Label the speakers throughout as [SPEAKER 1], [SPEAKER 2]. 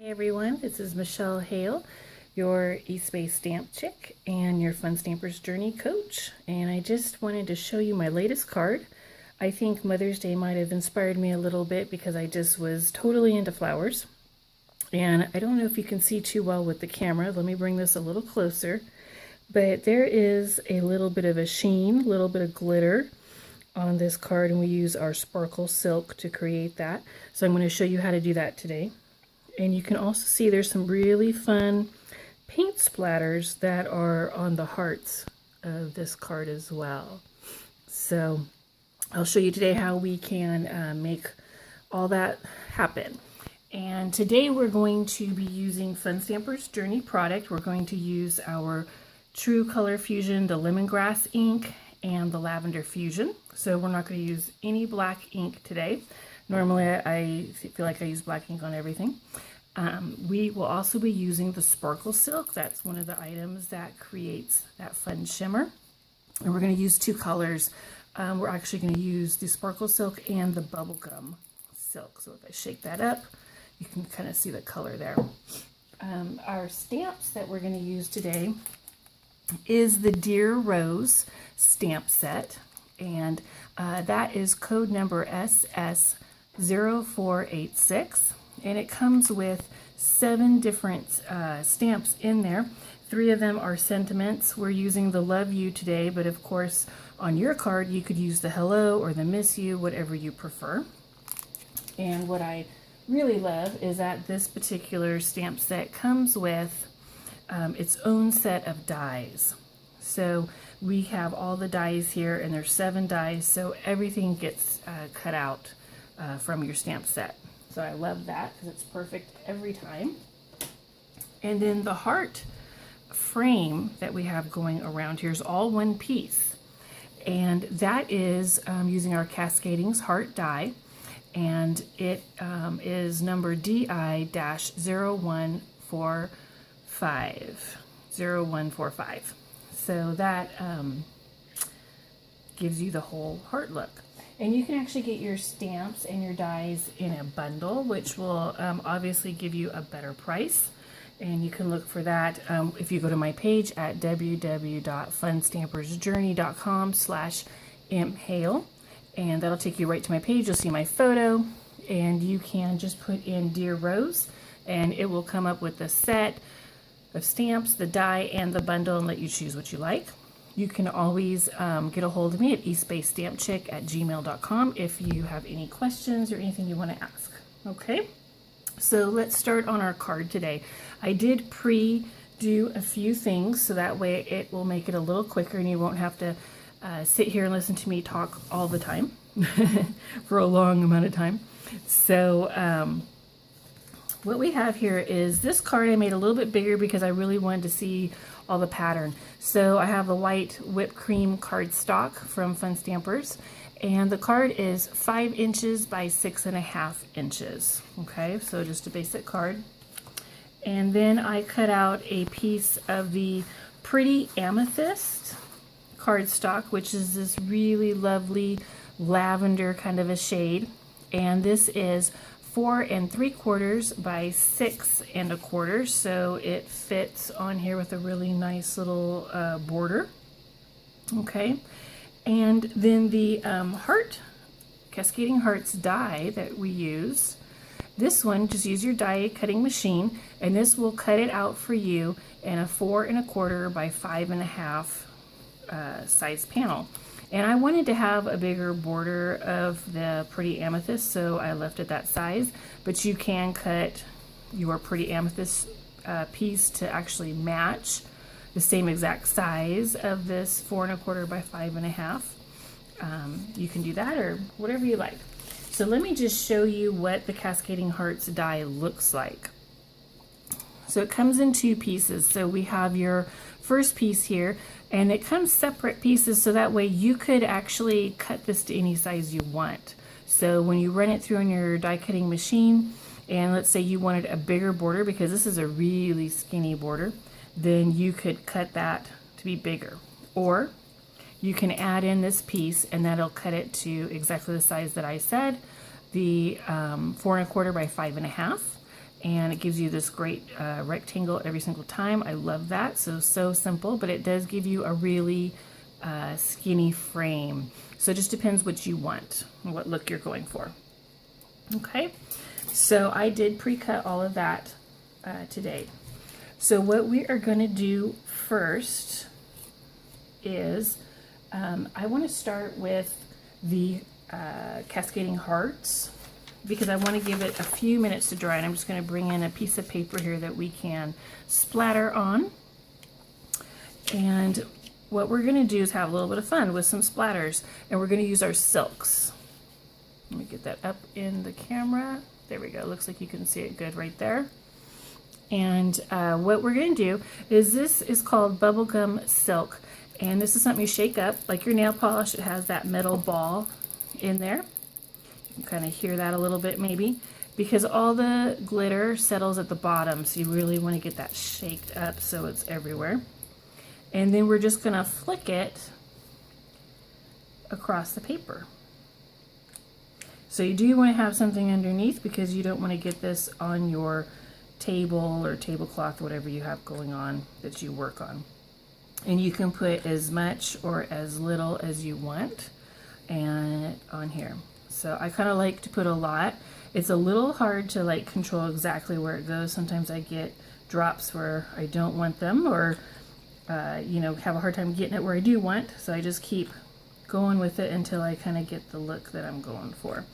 [SPEAKER 1] Hey everyone, this is Michelle Hale, your East Bay Stamp Chick and your Fun Stampers Journey Coach. And I just wanted to show you my latest card. I think Mother's Day might have inspired me a little bit because I just was totally into flowers. And I don't know if you can see too well with the camera. Let me bring this a little closer. But there is a little bit of a sheen, a little bit of glitter on this card, and we use our sparkle silk to create that. So I'm going to show you how to do that today. And you can also see there's some really fun paint splatters that are on the hearts of this card as well. So I'll show you today how we can make all that happen. And today we're going to be using Fun Stampers Journey product. We're going to use our True Color Fusion, the Lemongrass Ink, and the Lavender Fusion. So we're not going to use any black ink today. Normally I feel like I use black ink on everything. We will also be using the sparkle silk. That's one of the items that creates that fun shimmer. And we're going to use two colors. We're actually going to use the sparkle silk and the bubblegum silk. So if I shake that up, you can kind of see the color there. Our stamps that we're going to use today is the Dear Rose stamp set. And that is code number SS0486. And it comes with 7 different stamps in there. 3 of them are sentiments. We're using the Love You today, but of course on your card you could use the Hello or the Miss You, whatever you prefer. And what I really love is that this particular stamp set comes with its own set of dies. So we have all the dies here, and there's 7 dies, so everything gets cut out from your stamp set. So I love that because it's perfect every time. And then the heart frame that we have going around here is all one piece. And that is using our Cascading's heart die. And it is number DI-0145. So that gives you the whole heart look. And you can actually get your stamps and your dies in a bundle, which will obviously give you a better price. And you can look for that if you go to my page at www.funstampersjourney.com/mhale. And that'll take you right to my page. You'll see my photo, and you can just put in Dear Rose, and it will come up with the set of stamps, the die, and the bundle, and let you choose what you like. You can always get a hold of me at eastbaystampchick@gmail.com if you have any questions or anything you want to ask. Okay, so let's start on our card today. I did pre-do a few things so that way it will make it a little quicker and you won't have to sit here and listen to me talk all the time for a long amount of time. So what we have here is this card I made a little bit bigger because I really wanted to see all the pattern. So I have the white whipped cream cardstock from Fun Stampers, and the card is 5 inches by 6.5 inches. Okay, so just a basic card. And then I cut out a piece of the Pretty Amethyst cardstock, which is this really lovely lavender kind of a shade. And this is 4 3/4 by 6 1/4, so it fits on here with a really nice little border. Okay, and then the Cascading Hearts die that we use, this one, just use your die cutting machine, and this will cut it out for you in a 4 1/4 by 5.5 size panel. And I wanted to have a bigger border of the Pretty Amethyst, so I left it that size. But you can cut your Pretty Amethyst piece to actually match the same exact size of this 4 1/4 by 5.5. You can do that or whatever you like. So let me just show you what the Cascading Hearts die looks like. So it comes in 2 pieces. So we have your first piece here, and it comes separate pieces, so that way you could actually cut this to any size you want. So when you run it through on your die cutting machine, and let's say you wanted a bigger border because this is a really skinny border, then you could cut that to be bigger. Or you can add in this piece and that'll cut it to exactly the size that I said, the 4 1/4 by 5.5. and it gives you this great rectangle every single time. I love that. So simple, but it does give you a really skinny frame. So it just depends what you want, what look you're going for. Okay, so I did pre-cut all of that today. So what we are going to do first is I want to start with the cascading hearts, because I want to give it a few minutes to dry, and I'm just going to bring in a piece of paper here that we can splatter on. And what we're going to do is have a little bit of fun with some splatters, and we're going to use our silks. Let me get that up in the camera. There we go. Looks like you can see it good right there. And what we're going to do is, this is called bubblegum silk, and this is something you shake up like your nail polish. It has that metal ball in there. You can kind of hear that a little bit maybe, because all the glitter settles at the bottom, so you really want to get that shaked up so it's everywhere. And then we're just going to flick it across the paper. So you do want to have something underneath, because you don't want to get this on your table or tablecloth, whatever you have going on that you work on. And you can put as much or as little as you want and on here. So I kind of like to put a lot. It's a little hard to like control exactly where it goes. Sometimes I get drops where I don't want them, or you know, have a hard time getting it where I do want. So I just keep going with it until I kind of get the look that I'm going for.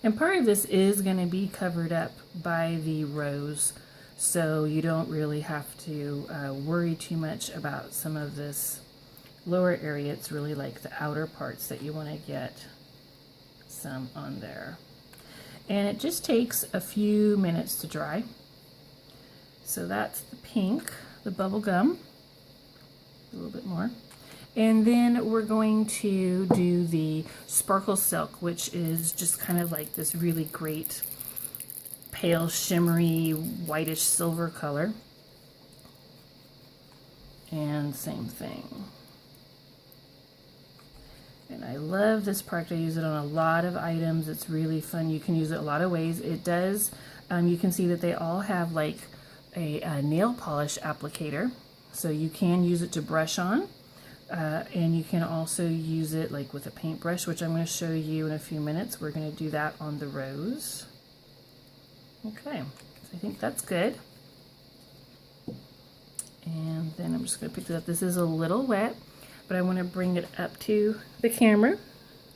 [SPEAKER 1] And part of this is going to be covered up by the rose, so you don't really have to worry too much about some of this lower area. It's really like the outer parts that you want to get some on there. And it just takes a few minutes to dry. So that's the pink, the bubble gum, a little bit more. And then we're going to do the sparkle silk, which is just kind of like this really great pale shimmery whitish silver color. And same thing. And I love this product. I use it on a lot of items. It's really fun. You can use it a lot of ways. It does, you can see that they all have like a nail polish applicator. So you can use it to brush on. And you can also use it like with a paintbrush, which I'm going to show you in a few minutes. We're going to do that on the rose. Okay, so I think that's good. And then I'm just going to pick this up. This is a little wet, but I want to bring it up to the camera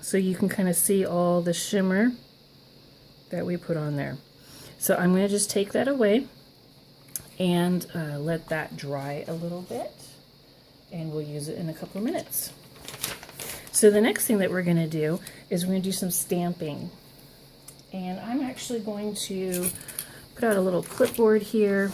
[SPEAKER 1] so you can kind of see all the shimmer that we put on there. So I'm going to just take that away and let that dry a little bit, and we'll use it in a couple of minutes. So the next thing that we're going to do is we're going to do some stamping. And I'm actually going to put out a little clipboard here.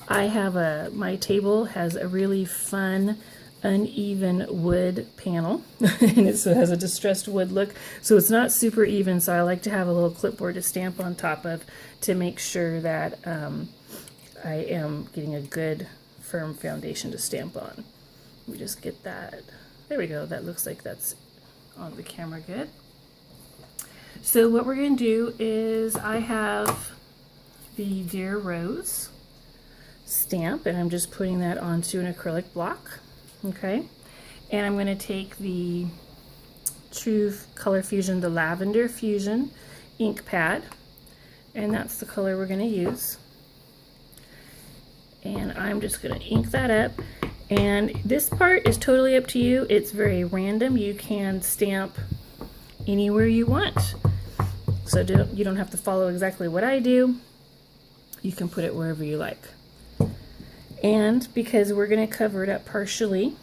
[SPEAKER 1] I have my table has a really fun uneven wood panel, and it has a distressed wood look, so it's not super even, so I like to have a little clipboard to stamp on top of to make sure that I am getting a good firm foundation to stamp on. Let me just get that. There we go. That looks like that's on the camera good. So what we're going to do is I have the Dear Rose stamp, and I'm just putting that onto an acrylic block. Okay, and I'm going to take the True Color Fusion, the Lavender Fusion ink pad, and that's the color we're going to use. And I'm just going to ink that up. And this part is totally up to you. It's very random. You can stamp anywhere you want. So you don't have to follow exactly what I do. You can put it wherever you like. And because we're going to cover it up partially,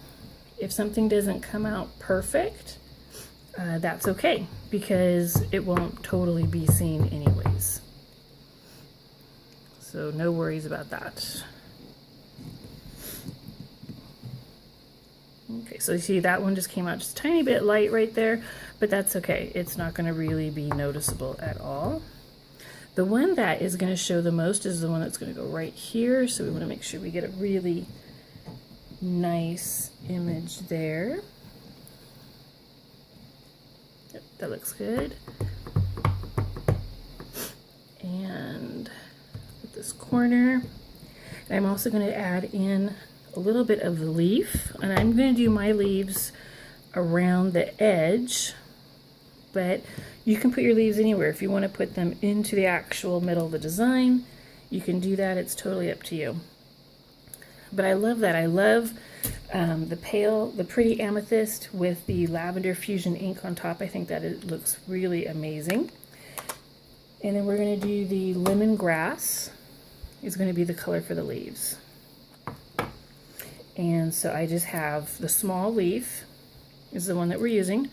[SPEAKER 1] if something doesn't come out perfect, that's okay, because it won't totally be seen anyways. So no worries about that. Okay, so you see that one just came out just a tiny bit light right there, but that's okay. It's not going to really be noticeable at all. The one that is going to show the most is the one that's going to go right here, so we want to make sure we get a really nice image there. Yep, that looks good. And this corner. And I'm also going to add in a little bit of the leaf, and I'm going to do my leaves around the edge, but you can put your leaves anywhere. If you want to put them into the actual middle of the design, you can do that. It's totally up to you. But I love that. I love the pretty amethyst with the lavender fusion ink on top. I think that it looks really amazing. And then we're going to do the lemongrass. Is going to be the color for the leaves. And so I just have the small leaf is the one that we're using.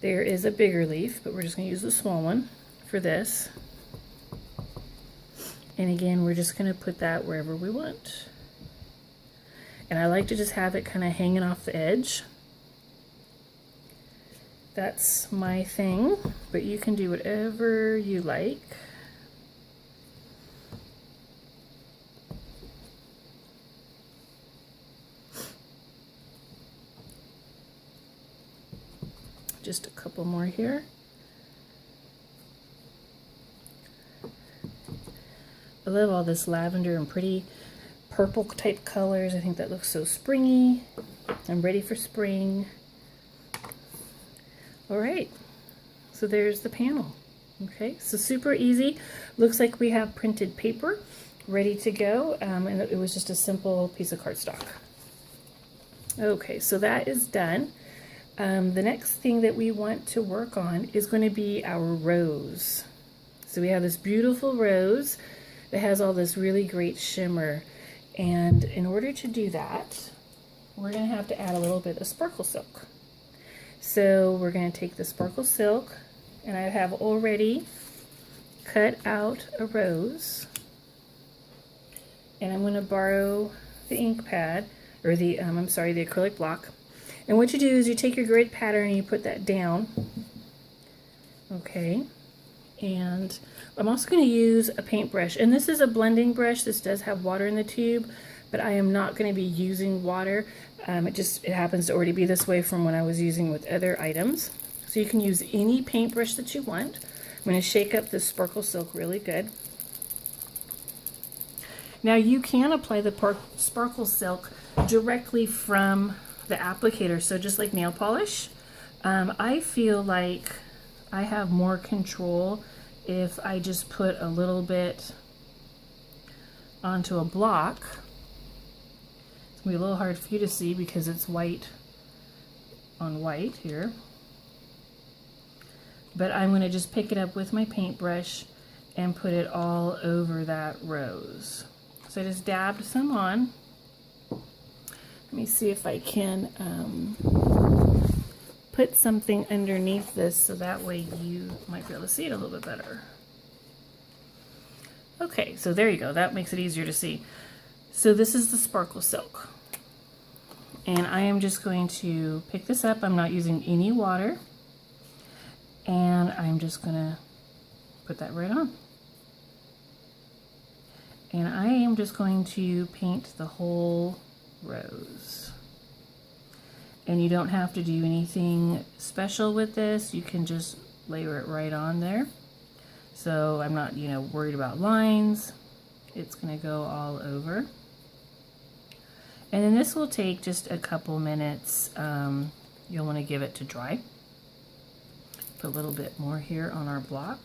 [SPEAKER 1] There is a bigger leaf, but we're just going to use the small one for this. And again, we're just going to put that wherever we want. And I like to just have it kind of hanging off the edge. That's my thing, but you can do whatever you like. Just a couple more here. I love all this lavender and pretty purple type colors. I think that looks so springy. I'm ready for spring. All right, so there's the panel. Okay, so super easy. Looks like we have printed paper ready to go, and it was just a simple piece of cardstock. Okay, so that is done. The next thing that we want to work on is going to be our rose. So we have this beautiful rose that has all this really great shimmer. And in order to do that, we're going to have to add a little bit of sparkle silk. So we're going to take the sparkle silk, and I have already cut out a rose. And I'm going to borrow the ink pad, or the, the acrylic block. And what you do is you take your grid pattern and you put that down. Okay. And I'm also going to use a paintbrush. And this is a blending brush. This does have water in the tube, but I am not going to be using water. It happens to already be this way from when I was using with other items. So you can use any paintbrush that you want. I'm going to shake up this sparkle silk really good. Now you can apply the sparkle silk directly from the applicator, so just like nail polish. I feel like I have more control if I just put a little bit onto a block. It's gonna be a little hard for you to see because it's white on white here. But I'm gonna just pick it up with my paintbrush and put it all over that rose. So I just dabbed some on. Let me see if I can put something underneath this so that way you might be able to see it a little bit better. Okay, so there you go. That makes it easier to see. So this is the sparkle silk. And I am just going to pick this up. I'm not using any water. And I'm just going to put that right on. And I am just going to paint the whole rose. And you don't have to do anything special with this. You can just layer it right on there. So I'm not, worried about lines. It's going to go all over. And then this will take just a couple minutes. You'll want to give it to dry. Put a little bit more here on our block.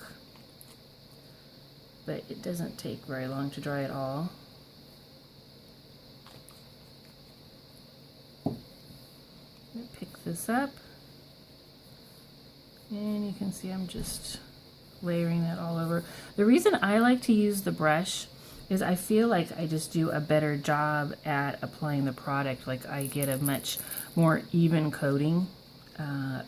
[SPEAKER 1] But it doesn't take very long to dry at all. Pick this up, and you can see I'm just layering that all over. The reason I like to use the brush is I feel like I just do a better job at applying the product. Like I get a much more even coating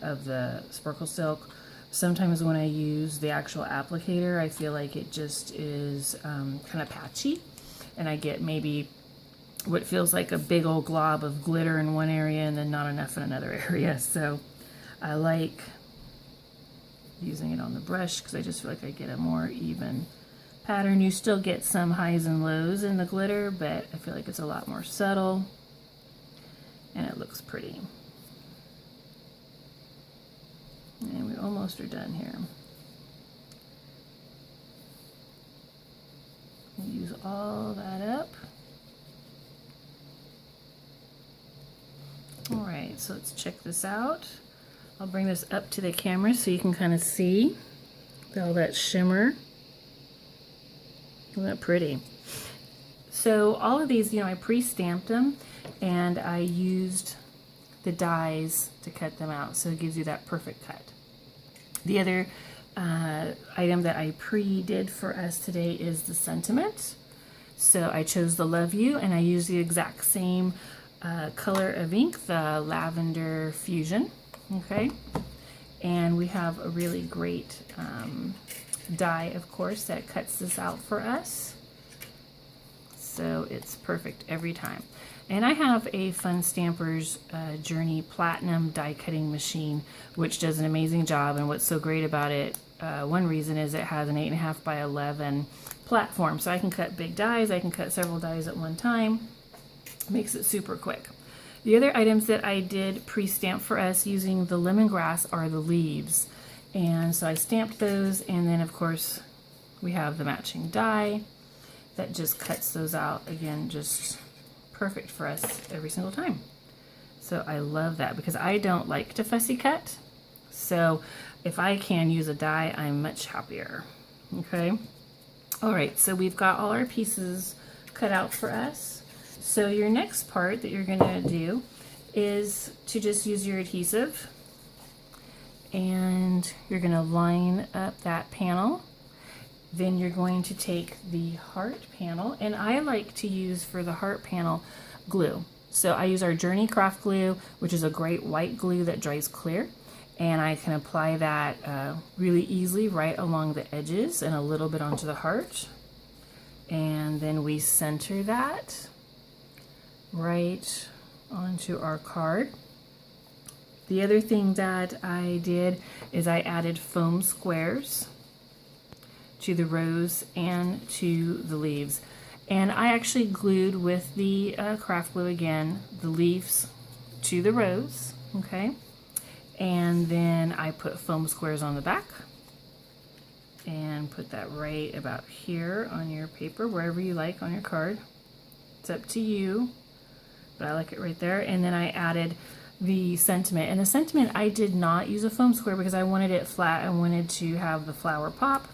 [SPEAKER 1] of the sparkle silk. Sometimes when I use the actual applicator, I feel like it just is kind of patchy, and I get maybe what feels like a big old glob of glitter in one area and then not enough in another area. So I like using it on the brush because I just feel like I get a more even pattern. You still get some highs and lows in the glitter, but I feel like it's a lot more subtle and it looks pretty. And we almost are done here. Use all that up. All right, so let's check this out. I'll bring this up to the camera so you can kind of see all that shimmer. Isn't that pretty? So all of these, I pre-stamped them and I used the dies to cut them out, so it gives you that perfect cut. The other item that I pre-did for us today is the sentiment. So I chose the Love You, and I used the exact same color of ink, the Lavender Fusion. Okay, and we have a really great die, of course, that cuts this out for us. So it's perfect every time. And I have a Fun Stampers Journey Platinum die cutting machine, which does an amazing job. And what's so great about it, one reason is it has an 8.5 by 11 platform. So I can cut big dies, I can cut several dies at one time. Makes it super quick. The other items that I did pre-stamp for us using the lemongrass are the leaves. And so I stamped those, and then of course we have the matching die that just cuts those out. Again, just perfect for us every single time. So I love that because I don't like to fussy cut. So if I can use a die, I'm much happier. Okay. All right, so we've got all our pieces cut out for us. So your next part that you're gonna do is to just use your adhesive, and you're gonna line up that panel. Then you're going to take the heart panel, and I like to use for the heart panel glue. So I use our Journey Craft Glue, which is a great white glue that dries clear, and I can apply that really easily right along the edges and a little bit onto the heart. And then we center that right onto our card. The other thing that I did is I added foam squares to the rose and to the leaves. And I actually glued with the craft glue again, the leaves to the rose, okay? And then I put foam squares on the back and put that right about here on your paper, wherever you like on your card. It's up to you, but I like it right there. And then I added the sentiment. And the sentiment, I did not use a foam square because I wanted it flat. I wanted to have the flower pop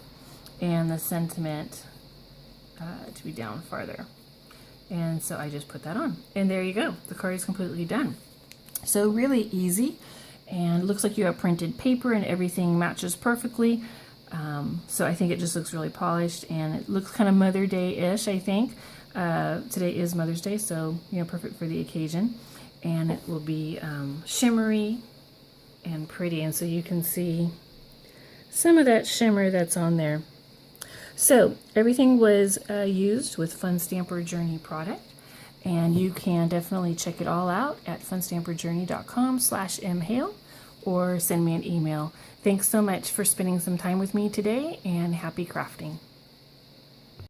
[SPEAKER 1] and the sentiment to be down farther. And so I just put that on. And there you go. The card is completely done. So really easy. And looks like you have printed paper and everything matches perfectly. So I think it just looks really polished, and it looks kind of Mother Day-ish, I think. Today is Mother's Day, so perfect for the occasion. And it will be shimmery and pretty, and so you can see some of that shimmer that's on there. So everything was used with Fun Stamper Journey product, and you can definitely check it all out at funstamperjourney.com/mhale or send me an email. Thanks so much for spending some time with me today, and happy crafting.